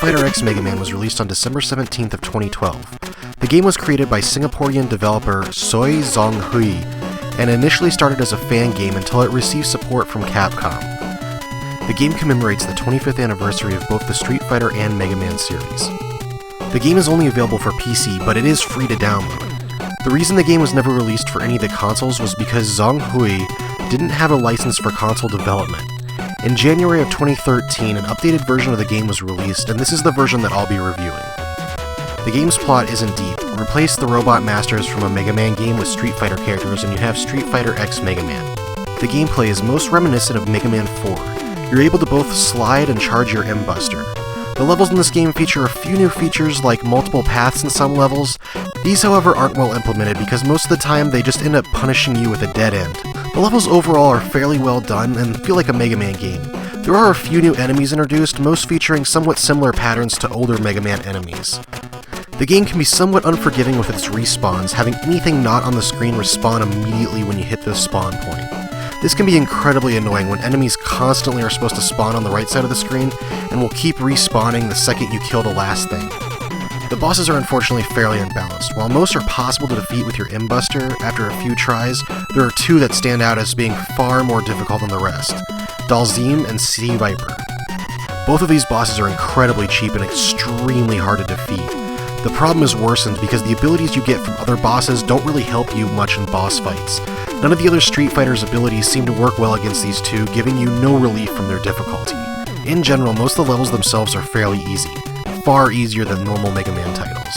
Fighter X Megaman was released on December 17th of 2012. The game was created by Singaporean developer Soi Zong Hui, and initially started as a fan game until it received support from Capcom. The game commemorates the 25th anniversary of both the Street Fighter and Mega Man series. The game is only available for PC, but it is free to download. The reason the game was never released for any of the consoles was because Zong Hui didn't have a license for console development. In January of 2013, an updated version of the game was released, and this is the version that I'll be reviewing. The game's plot isn't deep. Replace the robot masters from a Mega Man game with Street Fighter characters and you have Street Fighter X Megaman. The gameplay is most reminiscent of Mega Man 4. You're able to both slide and charge your M-Buster. The levels in this game feature a few new features like multiple paths in some levels. These, however, aren't well implemented because most of the time they just end up punishing you with a dead end. The levels overall are fairly well done and feel like a Mega Man game. There are a few new enemies introduced, most featuring somewhat similar patterns to older Mega Man enemies. The game can be somewhat unforgiving with its respawns, having anything not on the screen respawn immediately when you hit the spawn point. This can be incredibly annoying when enemies constantly are supposed to spawn on the right side of the screen and will keep respawning the second you kill the last thing. The bosses are unfortunately fairly unbalanced. While most are possible to defeat with your M-Buster after a few tries, there are two that stand out as being far more difficult than the rest: Dalzim and Sea Viper. Both of these bosses are incredibly cheap and extremely hard to defeat. The problem is worsened because the abilities you get from other bosses don't really help you much in boss fights. None of the other Street Fighter's abilities seem to work well against these two, giving you no relief from their difficulty. In general, most of the levels themselves are fairly easy, far easier than normal Mega Man titles.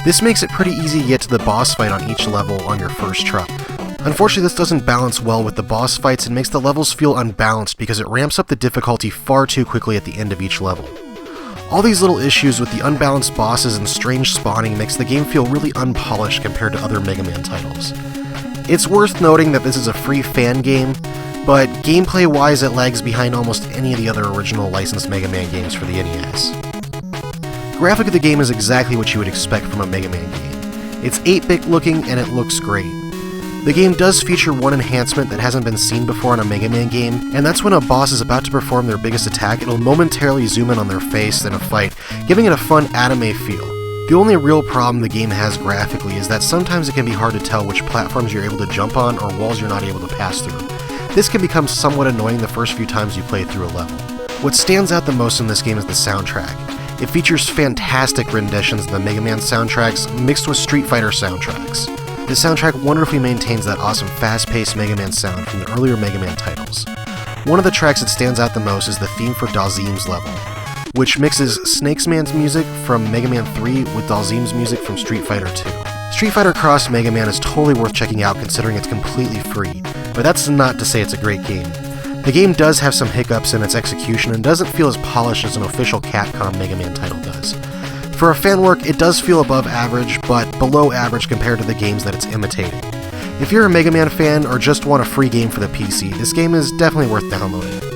This makes it pretty easy to get to the boss fight on each level on your first try. Unfortunately, this doesn't balance well with the boss fights and makes the levels feel unbalanced because it ramps up the difficulty far too quickly at the end of each level. All these little issues with the unbalanced bosses and strange spawning makes the game feel really unpolished compared to other Mega Man titles. It's worth noting that this is a free fan game, but gameplay-wise it lags behind almost any of the other original licensed Mega Man games for the NES. Graphically, the game is exactly what you would expect from a Mega Man game. It's 8-bit looking and it looks great. The game does feature one enhancement that hasn't been seen before in a Mega Man game, and that's when a boss is about to perform their biggest attack, it'll momentarily zoom in on their face in a fight, giving it a fun anime feel. The only real problem the game has graphically is that sometimes it can be hard to tell which platforms you're able to jump on or walls you're not able to pass through. This can become somewhat annoying the first few times you play through a level. What stands out the most in this game is the soundtrack. It features fantastic renditions of the Mega Man soundtracks mixed with Street Fighter soundtracks. The soundtrack wonderfully maintains that awesome fast-paced Mega Man sound from the earlier Mega Man titles. One of the tracks that stands out the most is the theme for Dalzim's level, which mixes Snakesman's music from Mega Man 3 with Dalzim's music from Street Fighter 2. Street Fighter Cross Mega Man is totally worth checking out considering it's completely free, but that's not to say it's a great game. The game does have some hiccups in its execution and doesn't feel as polished as an official Capcom Mega Man title does. For a fan work, it does feel above average, but below average compared to the games that it's imitating. If you're a Mega Man fan or just want a free game for the PC, this game is definitely worth downloading.